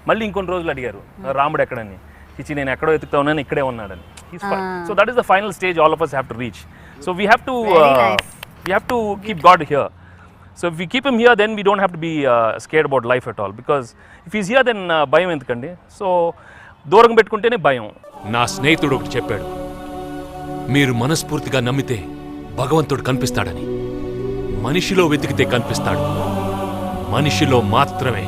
మళ్ళీ ఇంకొన్ని రోజులు అడిగారు రాముడు ఎక్కడని, చిచి నేను ఎక్కడో వెతుకుతా ఉన్నాను ఇక్కడే ఉన్నాడని. So that is the final stage all of us have to reach. So we have to keep God here. So if we keep him here, then we don't have to be scared about life at all, because if he's here, then భయం ఎందుకండి. So దూరంగా పెట్టుకుంటేనే భయం. నా స్నేహితుడు ఒకటి చెప్పాడు, మీరు మనస్ఫూర్తిగా నమ్మితే భగవంతుడు కనిపిస్తాడని. మనిషిలో వెతికితే కనిపిస్తాడు, మనిషిలో మాత్రమే.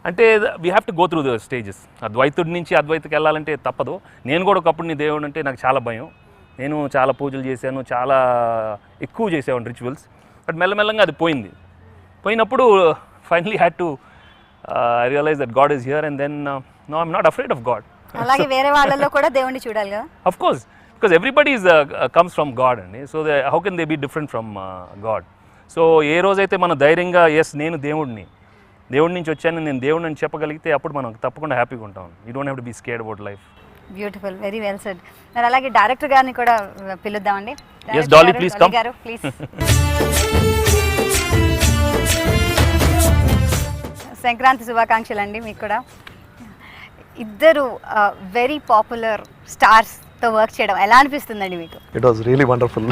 అంటే we have to go through the stages. అద్వైతుడి నుంచి అద్వైతకి వెళ్ళాలంటే తప్పదు. నేను కూడా ఒకప్పుడు నీ దేవుడు అంటే నాకు చాలా భయం. నేను చాలా పూజలు చేశాను, చాలా ఎక్కువ చేసేవాడిని రిచువల్స్. బట్ మెల్లమెల్లంగా అది పోయినప్పుడు finally had to realize that God is here, and then no I'm not afraid of God. అలాగే వేరే వాళ్ళలో కూడా దేవుణ్ణి చూడాలి కదా. Of course, because everybody is comes from God అండి. So how can they be different from God? So ఏ రోజైతే మనం ధైర్యంగా ఎస్ నేను దేవుడి నుంచి వచ్చాను, నేను దేవుడిని అని చెప్పగలిగితే అప్పుడు మనం తప్పకుండా హ్యాపీగా ఉంటాం. You don't have to be scared about life. Beautiful, very well said. మరి అలాగే డైరెక్టర్ గారిని కూడా పిలుద్దామండి. yes Dolly, please come. గారు ప్లీజ్. సంక్రాంతి శుభాకాంక్షలు అండి మీకు కూడా. ఇద్దరు వెరీ పాపులర్ స్టార్స్తో వర్క్ చేయడం ఎలా అనిపిస్తుందండి మీకు? It was really wonderful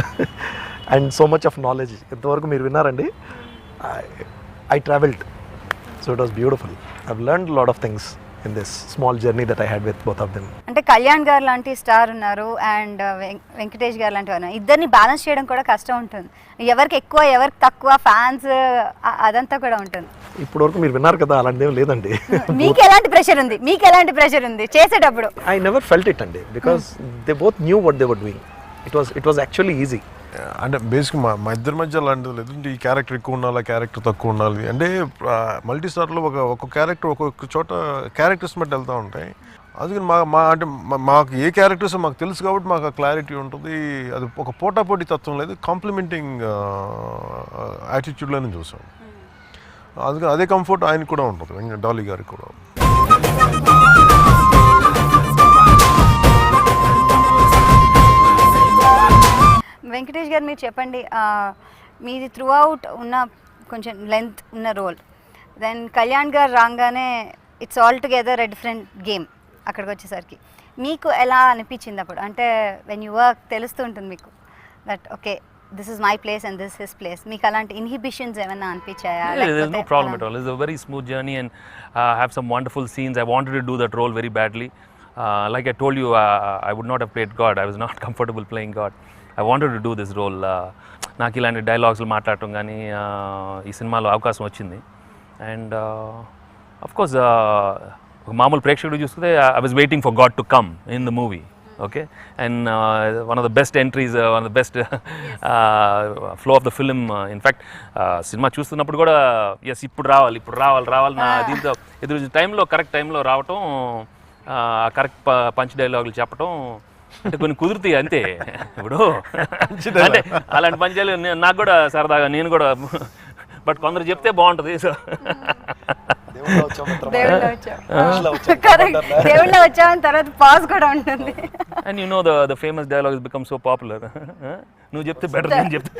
and so much of knowledge. ఇంతవరకు మీరు విన్నారండి. I travelled, so it was beautiful. I've learned lot of things in this small journey that I had with both of them. అంటే కళ్యాణ్ గారు లాంటి star ఉన్నారు and Venkatesh గారు లాంటి వారు, ఇద్దరిని బ్యాలెన్స్ చేయడం కూడా కష్టం ఉంటుంది. ఎవరికి ఎక్కువ ఎవరికి తక్కువ ఫ్యాన్స్ అదంతా కూడా ఉంటుంది. ఇప్పుడు వరకు మీరు విన్నారు కదా, అలాంటిది ఏం లేదండి. మీకు ఎలాంటి ప్రెషర్ ఉంది చేసేటప్పుడు? I never felt it అండి, because they both knew what they were doing. It was actually easy. అంటే బేసిక్ మా ఇద్దరి మధ్య అలాంటిది లేదు. ఈ క్యారెక్టర్ ఎక్కువ ఉండాలి, క్యారెక్టర్ తక్కువ ఉండాలి అంటే మల్టీ స్టార్లో ఒక క్యారెక్టర్ ఒక్కొక్క చోట క్యారెక్టర్స్ బట్టి వెళ్తూ ఉంటాయి. అందుకని అంటే మాకు ఏ క్యారెక్టర్స్ మాకు తెలుసు కాబట్టి మాకు ఆ క్లారిటీ ఉంటుంది. అది ఒక పోటాపోటీ తత్వం లేదు, కాంప్లిమెంటింగ్ యాటిట్యూడ్లోనే చూసాం. అందుకని అదే కంఫర్ట్ ఆయనకు కూడా ఉంటుంది, డాలీ గారికి కూడా. వెంకటేష్ గారు మీరు చెప్పండి, మీది త్రూ అవుట్ ఉన్న కొంచెం లెంత్ ఉన్న రోల్, దెన్ కళ్యాణ్ గారు రాగానే it's all together a different game. అక్కడికి వచ్చేసరికి మీకు ఎలా అనిపించింది అప్పుడు? అంటే వెన్ యూ వర్క్ తెలుస్తుంటుంది మీకు that okay this is my place and this his place. మీకు అలాంటి ఇన్హిబిషన్స్ ఏమైనా అనిపించాయా? There's no problem at all. It's a very smooth journey and have some wonderful scenes. I wanted to do that role very badly. Like I told you, I would not have played God. I was not comfortable playing God. I wanted to do this role. నాకు ఇలాంటి డైలాగ్స్లు మాట్లాడటం కానీ ఈ సినిమాలో అవకాశం వచ్చింది. And of course మామూలు ప్రేక్షకుడు చూస్తే I was waiting for God to come in the movie. Okay, and one of the best entries, one of the best flow of the film. In fact cinema చూస్తున్నప్పుడు కూడా ఎస్ ఇప్పుడు రావాలి నా దీంతో ఎదురు టైంలో కరెక్ట్ టైంలో రావటం, కరెక్ట్ పంచ్ డైలాగులు చెప్పటం అంటే కొన్ని కుదురుతాయి అంతే. ఇప్పుడు అంటే అలాంటి పంచాలు నాకు కూడా సరదాగా నేను కూడా, బట్ కొందరు చెప్తే బాగుంటుంది. సో దేవుళ్ళ వచ్చామని తర్వాత పాజ్ కూడా ఉంటుంది. And you know the famous dialogue is become so popular. నువ్వు చెప్తే బెటర్, నేను చెప్తే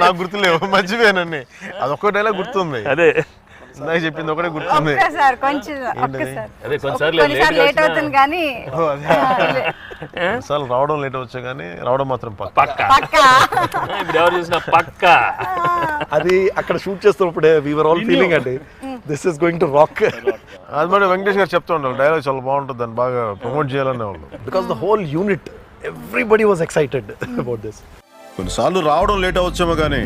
నాకు గుర్తులేవు, మర్చిపోయానండి. అదొక్క డైలాగ్ గుర్తుంది, అదే నాకు చెప్పింది ఒకటే గుర్తుంది. రావడం లేట్ వచ్చా కానీ రావడం మాత్రం పక్కా. ఎవరు చూసినా పక్కా. అది అక్కడ shoot చేస్తున్నప్పుడే we were all feeling అండి this is going to rock. అది మరి వెంకటేష్ గారు చెప్తూ ఉండాలి, డైలాగ్ చాలా బాగుంటుంది, దాన్ని బాగా ప్రమోట్ చేయాలనే వాళ్ళు. Because the whole unit, everybody was excited about this. కొన్నిసార్లు రావడం లేట్ అవచ్చేమో కానీ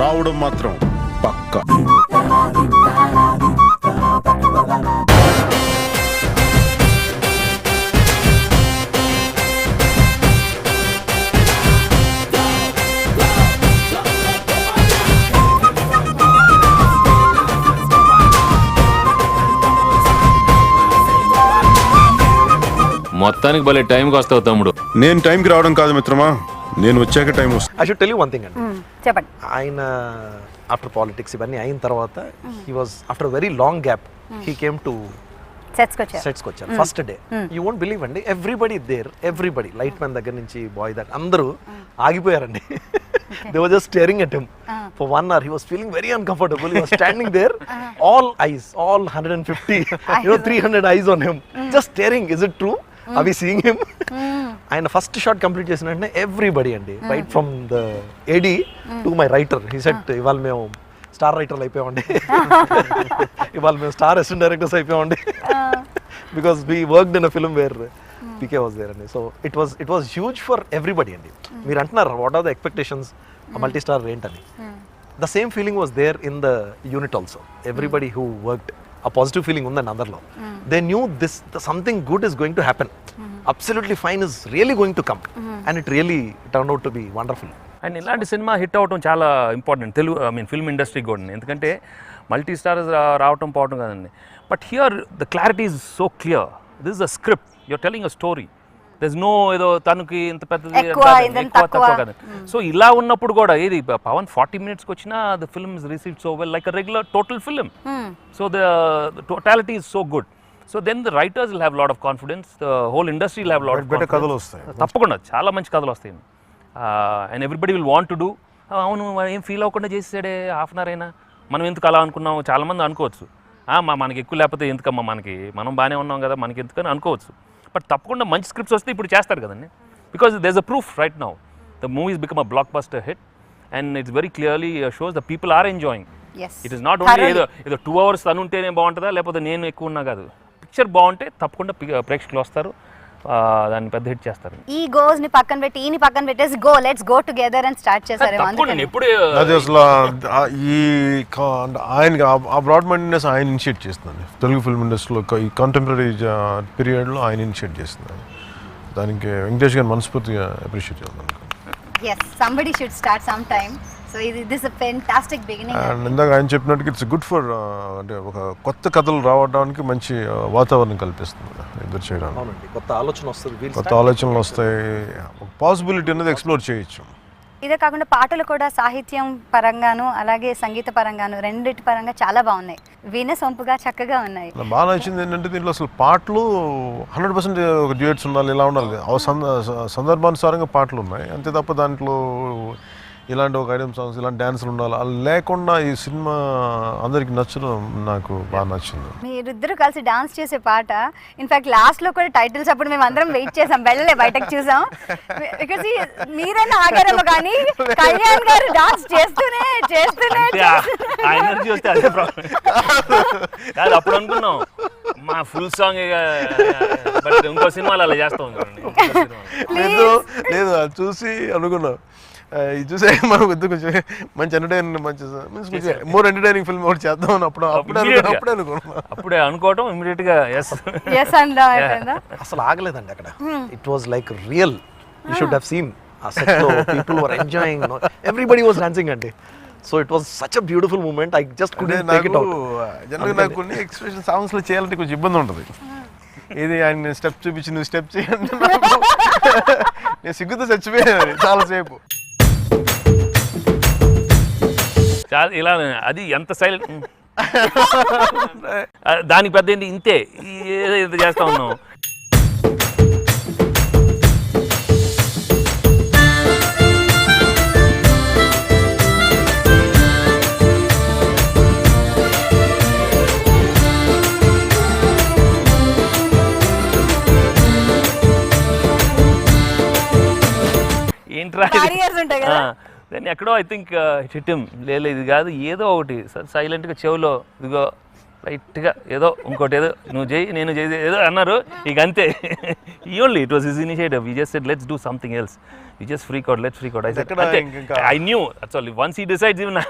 రావడం మాత్రం పక్కా. మొత్తానికి భలే టైంకి వస్తావు తమ్ముడు. నేను టైంకి రావడం కాదు మిత్రమా, నేను వచ్చాక టైం వస్తుంది. I should tell you one thing అండి. చెప్పండి. ఆయన ఆఫ్టర్ పాలిటిక్స్ ఇవన్నీ అయిన తర్వాత he was after a very long gap he came to సెట్స్కి వచ్చారు. First day you won't believe అండి, ఎవ్రీబడి లైట్ మ్యాన్ దగ్గర నుంచి బాయ్ దాకా అందరూ ఆగిపోయారండి. They were just staring at him for 1 hour. He was feeling very uncomfortable. He was standing there, all eyes, all 150, 300 eyes on him, just staring. Is it true? Are we seeing him? ఆయన first shot complete చేసిన వెంటనే everybody అండి, right from the AD to my writer, he said ఇవాళ మేము star రైటర్లు అయిపోయామండి, ఇవాళ మేము స్టార్ అసిస్టెంట్ డైరెక్టర్స్ అయిపోయామండి, because we worked in a film where PK was there అండి. So it was huge for everybody అండి. మీరు అంటున్నారు what are the expectations multi star ఏంటని, the same feeling was there in the unit also. Everybody who worked, ఆ positive feeling ఉందండి అందరిలో. They knew this something good is going to happen, absolutely fine is really going to come, and it really turn out to be wonderful. And ఇలాంటి cinema hit అవడం చాలా important Telugu, I mean film ఇండస్ట్రీకి కూడా. ఎందుకంటే multi stars రావటం పోవటం కాదండి, but here the clarity is so clear. This is a script, you're telling a story. There is no ఏదో తనకి ఇంత పెద్దది ఎక్కువ తక్కువ కాదు. సో ఇలా ఉన్నప్పుడు కూడా ఏది పవన్ 40 minutesకి వచ్చినా the film is received so well, like a regular total film. So the totality is so good. So then the writers will have lot of confidence, the whole industry will have lot of better కథలు వస్తాయి. తప్పకుండా చాలా మంచి కథలు వస్తాయి. And everybody will want to do. అవును ఏం feel అవ్వకుండా చేసాడే హాఫ్ అన్ అవర్ అయినా, మనం ఎందుకు అలా అనుకున్నాం, చాలామంది అనుకోవచ్చు. మనకి ఎక్కువ లేకపోతే ఎందుకమ్మా, మనం బాగానే ఉన్నాం కదా, మనకి ఎందుకని అనుకోవచ్చు. బట్ తప్పకుండా మంచి స్క్రిప్ట్స్ వస్తే ఇప్పుడు చేస్తారు కదండి, because there is a proof right now. The movies become a blockbuster hit and it's very clearly shows the people are enjoying. It is not only ఏదో 2 hours తను ఉంటేనే బాగుంటుందా, లేకపోతే నేను ఎక్కువ ఉన్నా కాదు. పిక్చర్ బాగుంటే తప్పకుండా ప్రేక్షకులు వస్తారు, దాన్ని పెద్ద హిట్ చేస్తారు. ఈ గోస్ ని పక్కన పెట్టి ఈని పక్కన పెట్టేసి లెట్స్ గో టుగెదర్ అని స్టార్ట్ చేశారు. అది అసలు ఈ ఆయన ఆ బ్రాడ్ మైండ్నెస్ ఆయన ఇనిషియేట్ చేస్తున్నాను తెలుగు ఫిల్మ్ ఇండస్ట్రీలో. ఈ కంటెంపరీ పీరియడ్లో ఆయన ఇనిషియేట్ చేస్తున్నాను. దానికి వెంకటేష్ గారిని మనస్ఫూర్తిగా అప్రిషియేట్ చేస్తున్నాను. yes somebody should start sometime. So this is a fantastic beginning. And ఇందాక ఆయన చెప్పినట్టుగా ఇట్స్ గుడ్ ఫర్, అంటే ఒక కొత్త కథలు రావడానికి మంచి వాతావరణం కల్పిస్తుంది ఎదురు చేయడానికి. అవునండి, కొత్త ఆలోచన వస్తుంది, కొత్త ఆలోచనలు వస్తాయి, పాసిబిలిటీ అనేది ఎక్స్ప్లోర్ చేయొచ్చు. ఇదే కాకుండా పాటలు కూడా సాహిత్యం పరంగాను అలాగే సంగీత పరంగాను రెండిటి పరంగా చాలా బాగున్నాయి, వినసొంపుగా చక్కగా ఉన్నాయి. బాగా నచ్చింది ఏంటంటే దీంట్లో అసలు పాటలు 100% ఒక డ్యూయట్స్ ఉండాలి, ఇలా ఉండాలి, సందర్భానుసారంగా పాటలు ఉన్నాయి అంతే తప్ప దాంట్లో ఇలాంటి ఒక ఐటమ్ సాంగ్స్ ఇలాంటి డ్యాన్సులు ఉండాలి అలా లేకుండా ఈ సినిమా అందరికి నచ్చడం నాకు బాగా నచ్చింది. మీరిద్దరు కలిసి డాన్స్ చేసే పాట ఇన్ఫాక్ట్ లాస్ట్ లో కూడా టైటిల్స్ అప్పుడు మేము అందరం వెయిట్ చేసాం, వెళ్ళలే బయటకు చూసాం. బికాజ్ మీరైనా ఆగారేమో కానీ కళ్యాణ్ గారు డాన్స్ చేస్తూనే ఎనర్జీ వస్తే అదే ప్రాబ్లం కాదు. అప్పుడు అనుకున్నాం మా ఫుల్ సాంగ్, బట్ ఇంకో సినిమాలు అలా చేస్తాం. లేదు అది చూసి అనుకున్నాం, ఇది చూసే మనం కొంచెం మంచి ఎంటర్టైనింగ్, మంచి మీన్స్ మోర్ ఎంటర్టైనింగ్ ఫిల్మ్ ఒకటి చేద్దాం అని అప్పుడే అనుకోవటం ఇమిడియట్ గా అసలు ఆగలేదండి అక్కడ. It was like real, you should have seen ఆ సెట్ లో people were enjoying, everybody was dancing అండి. So it was such a beautiful moment, I just couldn't take it out. జనరల్గా నాకు కొన్ని ఎక్స్ప్రెషన్ సాంగ్స్ లో చేయాలంటే కొంచెం ఇబ్బంది ఉంటుంది. ఇది ఆయన స్టెప్ చూపించి నువ్వు స్టెప్ చేయండి, నేను సిగ్గుతో చచ్చిపోయాను చాలాసేపు. ఇలా అది ఎంత సైలెంట్, దానికి పెద్ద ఏంటి ఇంతే ఏదో చేస్తా ఉన్నాం. ఏంట్రా దాన్ని ఎక్కడో ఐ థింక్ చిట్టం లేదు ఇది కాదు ఏదో ఒకటి సైలెంట్గా చెవులో ఇదిగో లైట్గా ఏదో ఇంకోటి ఏదో నువ్వు చేయి నేను చేయి ఏదో అన్నారు, ఇక అంతే. Only it was his initiative, we just said let's do something else, we just freak out, let's freak out. I knew that's all, once he decides even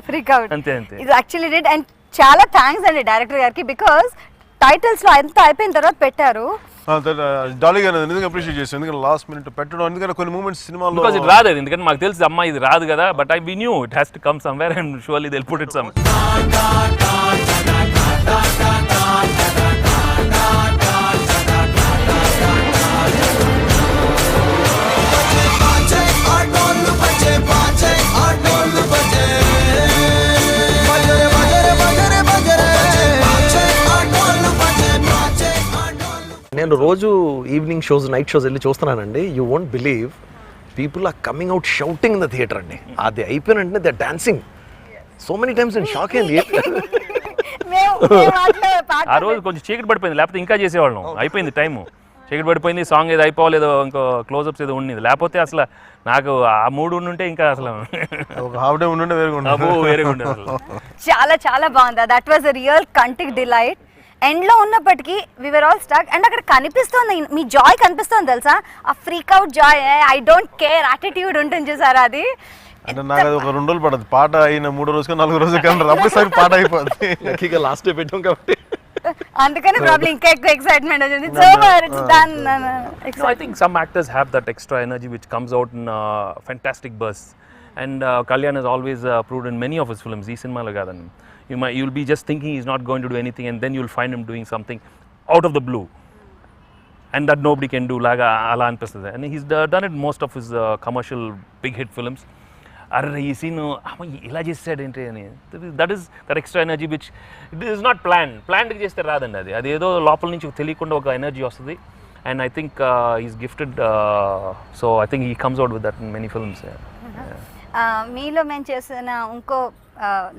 freak out అంతే. ఇది యాక్చువల్లీ డిడ్. అండ్ చాలా thanks అండి director గారికి, because titles లో అంతా అయిపోయిన తర్వాత పెట్టారు. డాలీ గారు ఎందుకు అప్రిషియేట్ చేస్తాను, ఎందుకంటే లాస్ట్ మినిట్ పెట్టడం, ఎందుకంటే కొన్ని మూమెంట్స్ సినిమాలో బికాజ్ ఇది రాదు, ఎందుకంటే మాకు తెలుసు అమ్మా ఇది రాదు కదా, but I we knew it has to come somewhere and surely they will put it some. నేను రోజు ఈవినింగ్ షోస్ నైట్ షోస్ వెళ్ళి చూస్తున్నానండి. You won't believe people are coming out shouting in the theatre అండి. అది అయిపోయిన వెంటనే they dancing so many times and shock అయింది. ఆ రోజు కొంచెం చీకటి పడిపోయింది, లేకపోతే ఇంకా చేసేవాళ్ళం. అయిపోయింది టైము, చీకటి పడిపోయింది, సాంగ్ ఏదో అయిపోలేదో ఇంకో క్లోజప్స్ ఏదో ఉండేది. లేకపోతే అసలు నాకు ఆ మూడు ఉంటే ఇంకా అసలు ఒక హాఫ్ డే ఉండే వేరే ఉండేది అసలు. చాలా చాలా బాగుంది. దట్ వాజ్ అ రియల్ కంటిక్ డిలైట్. ఎండ్లో ఉన్నప్పటికీ వివర్ ఆల్ స్టక్. అండ్ అక్కడ కనిపిస్తుంది, మీ జాయ్ కనిపిస్తుంది తెలుసా, ఆ freak out Joy, I don't care attitude ఉంటుంది చూసారా, అది అంటే నాకు అది ఒక 2 రోజులు పడదు. పాట అయిన 3 రోజుకి 4 రోజులు కానీ అప్పుడుసారి పాట అయిపోద్ది. లక్కీగా లాస్ట్ డే పెట్టాం కాబట్టి అందుకని ప్రాబ్లం ఇంకా ఎక్కువ ఎక్సైట్మెంట్ వచ్చింది. So it's done. No, I think some actors have that extra energy which comes out in fantastic bursts. And Kalyan has always proved in many of his films. Ee cinema lo kadanడి, you'll be just thinking he's not going to do anything, and then you'll find him doing something out of the blue, and that nobody can do. Laga ala anpistadi. And he's done it most of his commercial big hit films. అరే ఈ scene ఇలా చేసాడు ఏంటి అని, that is that extra energy which it is not planned చేస్తే రాదండి. అది ఏదో లోపల నుంచి తెలియకుండా ఒక ఎనర్జీ వస్తుంది. And I think is gifted, so I think he comes out with that in many films. మీలో మేము చేసిన ఇంకో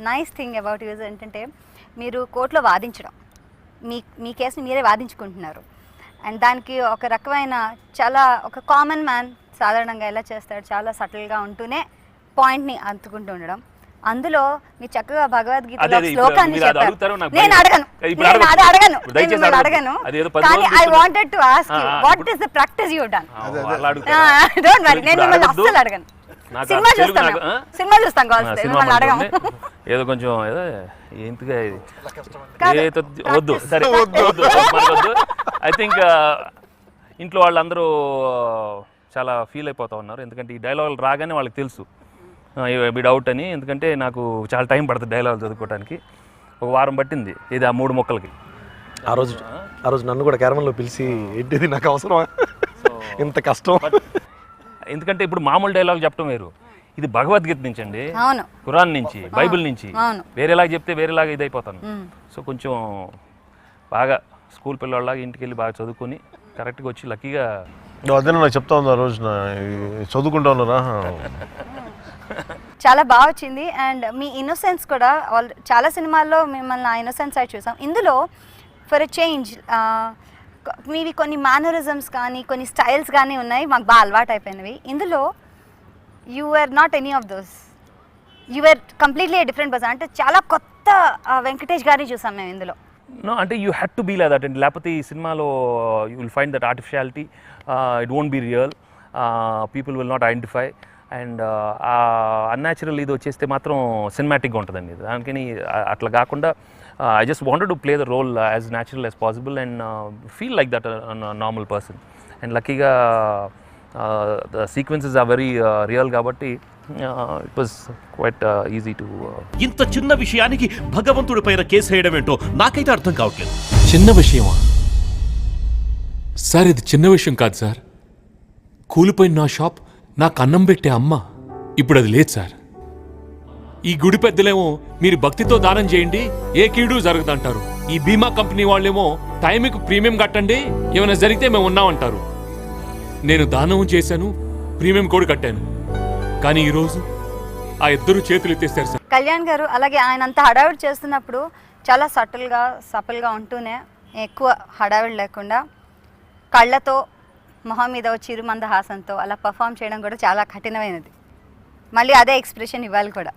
నైస్ థింగ్ అబౌట్ యూజ్ ఏంటంటే, మీరు కోర్టులో వాదించడం, మీ కేసుని మీరే వాదించుకుంటున్నారు. అండ్ దానికి ఒక రకమైన చాలా ఒక కామన్ మ్యాన్ సాధారణంగా ఎలా చేస్తాడు, చాలా సటిల్గా ఉంటూనే పాయింట్ని అందుకుంటూ ఉండడం. అందులో మీరు చక్కగా భగవద్గీతలో శ్లోకాన్ని చెప్పారు. నేను అడగను కానీ I wanted to ask you what is the practice you done. Don't worry, నేను మిమ్మల్ని అస్సలు అడగను. సినిమా చూస్తాం కావాల్సి, మిమ్మల్ని అడగము. ఏదో కొంచెం ఏదో ఏంటిగా వద్దు, సరే వద్దు. ఐ థింక్ ఇంట్లో వాళ్ళందరూ చాలా ఫీల్ అయిపోతూ ఉన్నారు, ఎందుకంటే ఈ డైలాగులు రాగానే వాళ్ళకి తెలుసు బిడ్ అవుట్ అని. ఎందుకంటే నాకు చాలా టైం పడుతుంది డైలాగులు చదువుకోవడానికి. ఒక వారం పట్టింది ఇది ఆ 3 మొక్కలకి. ఆ రోజు నన్ను కూడా క్యారమన్లో పిలిచి ఏంటిది నాకు అవసరం ఇంత కష్టం. ఎందుకంటే ఇప్పుడు మామూలు డైలాగ్ చెప్పడం వేరు, ఇది భగవద్గీత నుంచి అండి, ఖురాన్ నుంచి, బైబిల్ నుంచి. వేరేలాగా చెప్తే వేరేలాగా ఇది అయిపోతాను. సో కొంచెం బాగా స్కూల్ పిల్లవాళ్ళలాగా ఇంటికి వెళ్ళి బాగా చదువుకొని కరెక్ట్గా వచ్చి లక్కీగా అదే నాకు చెప్తా ఉంది ఆ రోజున చదువుకుంటా ఉన్నారా. చాలా బాగా వచ్చింది. అండ్ మీ ఇన్నోసెన్స్ కూడా చాలా సినిమాల్లో మిమ్మల్ని ఆ ఇన్నోసెన్స్ సైడ్ చూసాం. ఇందులో ఫర్ ఎ చేంజ్ మీవి కొన్ని మేనరిజమ్స్ కానీ కొన్ని స్టైల్స్ కానీ ఉన్నాయి, మాకు బాగా అలవాటు అయిపోయినవి. ఇందులో you are not any of those, you are completely different person. అంటే చాలా కొత్త వెంకటేష్ గారిని చూసాం మేము ఇందులో. నో అంటే you had to be like that అండి, లేకపోతే ఈ సినిమాలో you will find that artificiality, it won't be real, people will not identify. And ఆ అన్యాచురల్ ఇది వచ్చేస్తే మాత్రం సినిమాటిక్గా ఉంటుందండి. దానికని అట్లా కాకుండా I just wanted to play the role as natural as possible and feel like that normal person. And లక్కీగా the sequences are very real కాబట్టి it was quite easy to. ఇంత చిన్న విషయానికి భగవంతుడి పైన కేసు వేయడం ఏంటో నాకైతే అర్థం కావట్లేదు. చిన్న విషయమా సార్? ఇది చిన్న విషయం కాదు సార్. కూలిపోయిన నా షాప్, నాకు అన్నం పెట్టే అమ్మ, ఇప్పుడు అది లేదు సార్. ఈ గుడి పెద్దలేమో మీరు భక్తితో దానం చేయండి, ఏ కీడు జరగదంటారు. ఈ బీమా కంపెనీ వాళ్ళేమో టైంకి ప్రీమియం కట్టండి, ఏమైనా జరిగితే మేము ఉన్నామంటారు. నేను దానం చేశాను, ప్రీమియం కూడా కట్టాను, కానీ ఈరోజు ఆ ఇద్దరు చేతులు ఎత్తేస్తారు సార్. కళ్యాణ్ గారు అలాగే ఆయన అంత హడావిడి చేస్తున్నప్పుడు చాలా సటిల్గా ఉంటూనే, ఎక్కువ హడావిడి లేకుండా కళ్ళతో మొహం మీద చిరుమంద హాసంతో అలా పర్ఫామ్ చేయడం కూడా చాలా కఠినమైనది. మళ్ళీ అదే ఎక్స్ప్రెషన్ ఇవ్వాలి కూడా.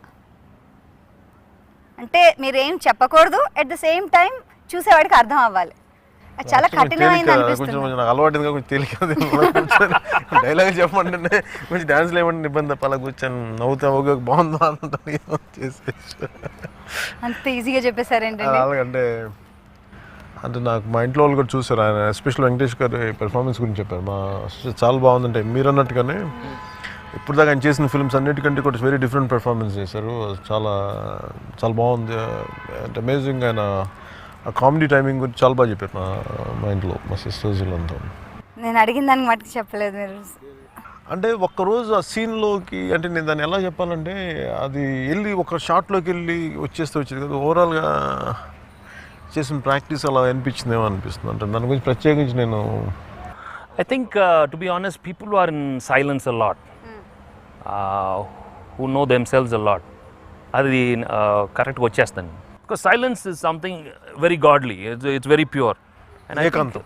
అంటే మీరేం చెప్పకూడదు, అట్ ద సేమ్ టైం చూసేవాడికి అర్థం అవ్వాలి. అది చాలా కఠినమైనది అనిపిస్తుంది. నాకు అలవాటు కొంచెం తేలిక డైలాగ్ చెప్పమంటే కొంచెం డాన్స్లో ఏమంటే ఇబ్బంది తప్ప అలా కూర్చొని నవ్వుతా ఓకే బాగుందా చేసేసి అంత ఈజీగా చెప్పేశారేంటండి. అలాగంటే అంటే నాకు మా ఇంట్లో వాళ్ళు కూడా చూసారు, ఆయన ఎస్పెషల్ వెంకటేష్ గారి పెర్ఫార్మెన్స్ గురించి చెప్పారు. చాలా బాగుందంటే మీరు అన్నట్టుగానే ఇప్పుడు దాకా ఆయన చేసిన ఫిల్మ్స్ అన్నిటికంటే కూడా వెరీ డిఫరెంట్ పెర్ఫార్మెన్స్ చేశారు. చాలా చాలా బాగుంది. అంటే అమేజింగ్. ఆయన ఆ కామెడీ టైమింగ్ గురించి చాలా బాగా చెప్పారు మా ఇంట్లో మా సిస్టర్స్ వీళ్ళంతా. నేను అడిగిన దానికి మటుకు చెప్పలేదు మీరు. అంటే ఒక్కరోజు ఆ సీన్లోకి అంటే నేను దాన్ని ఎలా చెప్పాలంటే అది వెళ్ళి ఒక షాట్లోకి వెళ్ళి వచ్చేది కదా, ఓవరాల్గా చేసిన ప్రాక్టీస్ అలా అనిపించిందేమో అనిపిస్తుంది. అంటే దాని గురించి ప్రత్యేకించి నేను I think to be honest people are in silence a lot. who know themselves a lot. అది కరెక్ట్గా వచ్చేస్తాను. Because silence is something very godly, it's very pure. And I think,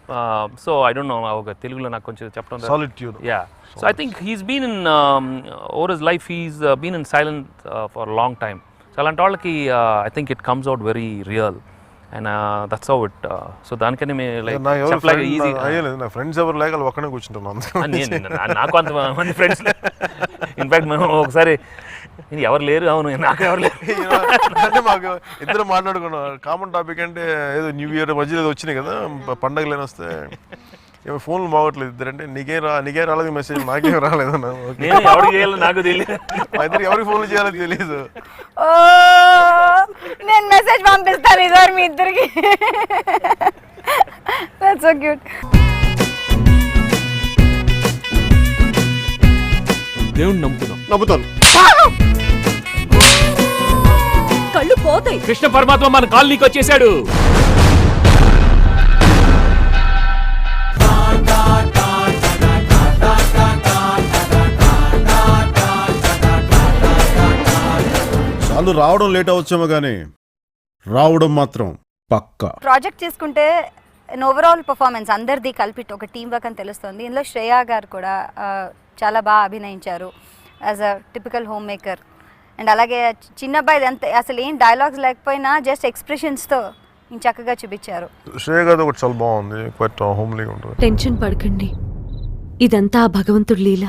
so I don't know, Telugulo నాకు కొంచెం చెప్పడం. Solitude. Yeah. So I think he's been in, over his life, he's been in silent for a long time. So అలాంటి వాళ్ళకి I think it comes out very real. And that's how it, so దానికనే చెప్పలేక easy. నా friends ఎవరు లేక వాళ్ళు ఒక్కనే కూర్చుంటున్నాను. నాకు అంతమంది ఫ్రెండ్స్. ఇన్ఫ్యాక్ట్ మేము ఒకసారి ఎవరు లేరు, అవును నాకు ఎవరు లేరు అంటే మాకు ఇద్దరు మాట్లాడుకున్నాం. కామన్ టాపిక్ అంటే ఏదో న్యూ ఇయర్ మధ్యలో ఏదో వచ్చినాయి కదా పండగలు వస్తే, ఏమో ఫోన్లు బాగోట్లేదు ఇద్దరంటే నీకే రాలేదు మెసేజ్, నాకేం రాలేదు ఎవరికి చేయాలో నాకు తెలియదు, మా ఇద్దరు ఎవరికి ఫోన్లు చేయాలో తెలియదు. నేను మెసేజ్ పంపిస్తాను ఇద్దరు మీ ఇద్దరికి. That's so cute. దేవుణ్ణి నమ్ముతాను. కళ్ళు పోతాయి. కృష్ణ పరమాత్మ మన కాలనీకి వచ్చేసాడు. చాలు రావడం లేట్ అవచ్చేమో కానీ రావడం మాత్రం పక్కా. ప్రాజెక్ట్ చేసుకుంటే ఓవరాల్ పర్ఫార్మెన్స్ అందరిది కలిపి ఒక టీం వర్క్ అని తెలుస్తుంది. ఇందులో శ్రేయా గారు కూడా చాలా బాగా అభినయించారు as a typical home maker. And అలాగే చిన్న అబ్బాయి అంత అసలు ఏం డైలాగ్స్ లేకపోయినా జస్ట్ ఎక్స్ప్రెషన్స్తో చక్కగా చూపించారు. శ్రేయ గారు ఒకటి చాలా బాగుంది, క్వైట్ హోమ్లీగా ఉంటుంది. టెన్షన్ పడకండి, ఇదంతా భగవంతుడి లీల.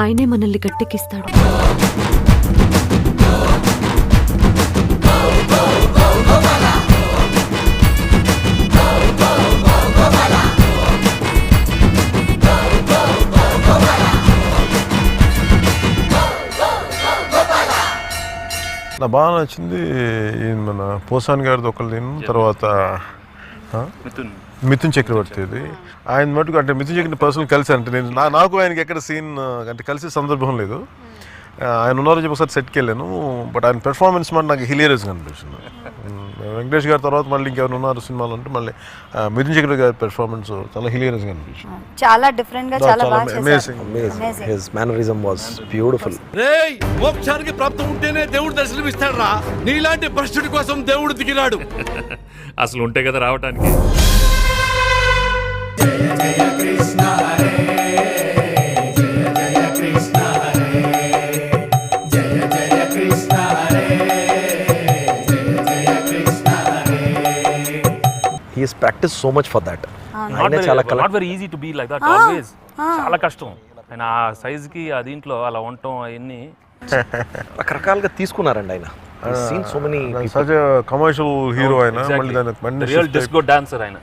ఆయనే మనల్ని గట్టెక్కిస్తాడు. నాకు బాగా నచ్చింది మన పోసాన్ గారిది ఒకళ్ళు, తర్వాత మిథున్ చక్రవర్తిది. ఆయన మటుకు అంటే మిథున్ చక్రవర్తి పర్సనల్ కలిసి అంటే నేను నాకు ఆయనకి ఎక్కడ సీన్ అంటే కలిసే సందర్భం లేదు. ఆయన ఉన్నారో చెప్పి ఒకసారి సెట్కి వెళ్ళాను, బట్ ఆయన పెర్ఫార్మెన్స్ మాట నాకు హిలేరియస్గా అనిపిస్తుంది. వెంకటేష్ గారి తర్వాత మళ్ళీ ఇంకెవరు ఉన్నారు సినిమాలు అంటే మళ్ళీ మిథున్ చక్రవర్తి గారి పెర్ఫార్మెన్స్ చాలా హిలేరియస్గా అనిపిస్తుంది. చాలా డిఫరెంట్గా, చాలా amazing. His mannerism was beautiful. రేయ్, మోక్షానికి ప్రాప్తం ఉంటేనే దేవుడు దర్శనమిస్తాడు రా. నీలాంటి భ్రష్టుడి కోసం దేవుడు దిగిరాడు. అసలు ఉంటే కదా రావటానికి. He has practiced so much for that. Not very easy to be like that always. చాలా కష్టం. ఆయన ఆ సైజ్కి ఆ దీంట్లో అలా ఉండటం అవన్నీ రకరకాలుగా తీసుకున్నారండి ఆయన. So many such commercial hero ఆయన, మళ్ళీ దానికి రియల్ డిస్కో డాన్సర్ ఆయన.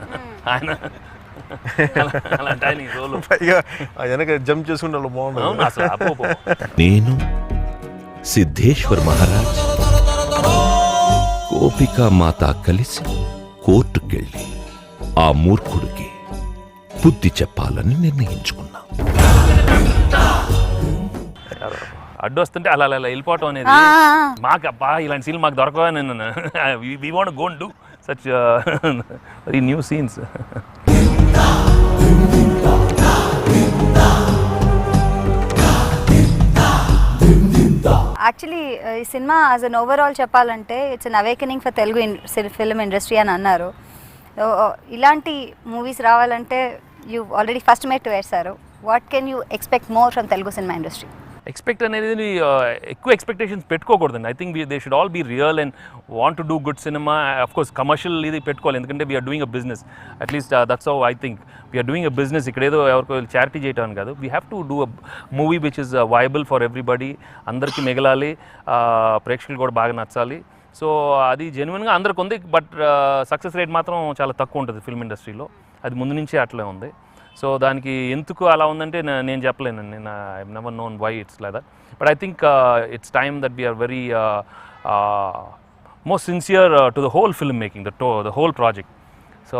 అలాంటి ఆయన రోల్ పైగా వెనక జంప్ చేసుకుంటే వాళ్ళు బాగుంటుంది అసలు. నేను సిద్ధేశ్వర్ మహారాజ్ గోపికా మాత కలిసి కోర్టుకెళ్ళి ఆ మూర్ఖుడికి బుద్ధి చెప్పాలని నిర్ణయించుకున్నా. అడ్డు వస్తుంటే అలా అలా వెళ్ళిపోవటం అనేది మాకు అబ్బా ఇలాంటి సీన్లు మాకు దొరకవని నేను we want go and do such very new scenes. Actually ఈ సినిమా యాజ్ అన్ ఓవరాల్ చెప్పాలంటే it's an awakening for Telugu film industry అని అన్నారు. ఇలాంటి మూవీస్ రావాలంటే యూ ఆల్రెడీ ఫస్ట్ మేట్ వేశారు. What can you expect more from Telugu cinema industry? Expect అనేది ఎక్కువ ఎక్స్పెక్టేషన్స్ పెట్టుకోకూడదండి. I think they should all be real and want to do good cinema. Of course commercial ఇది పెట్టుకోవాలి, ఎందుకంటే we are doing a business. At least that's how I think we're doing a business. ఇక్కడ ఏదో ఎవరికో charity చేయటం కాదు. We have to do a movie which is viable for everybody. అందరికీ మిగలాలి, ప్రేక్షకులు కూడా బాగా నచ్చాలి. సో అది జెన్యున్గా అందరికి ఉంది, బట్ సక్సెస్ రేట్ మాత్రం చాలా తక్కువ ఉంటుంది ఫిల్మ్ ఇండస్ట్రీలో. అది ముందు నుంచే అట్లే ఉంది. సో దానికి ఎందుకు అలా ఉందంటే నేను చెప్పలేను. నేను I never known why it's like that. But I think it's time that we're very most sincere to the whole film making, the whole project. So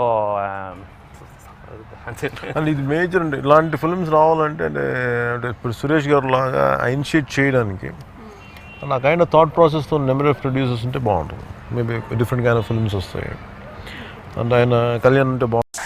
and ఇది మేజర్ అండి. ఇలాంటి ఫిల్మ్స్ రావాలంటే అంటే ఇప్పుడు సురేష్ గారు లాగా ఇనిషియేట్ చేయడానికి నా కైండ్ ఆఫ్ థాట్ ప్రాసెస్తో నెంబర్ ఆఫ్ ప్రొడ్యూసర్స్ ఉంటే బాగుంటుంది. Maybe different kind of films వస్తాయి. అండ్ ఆయన కళ్యాణ్ అంటే బాగుంటుంది.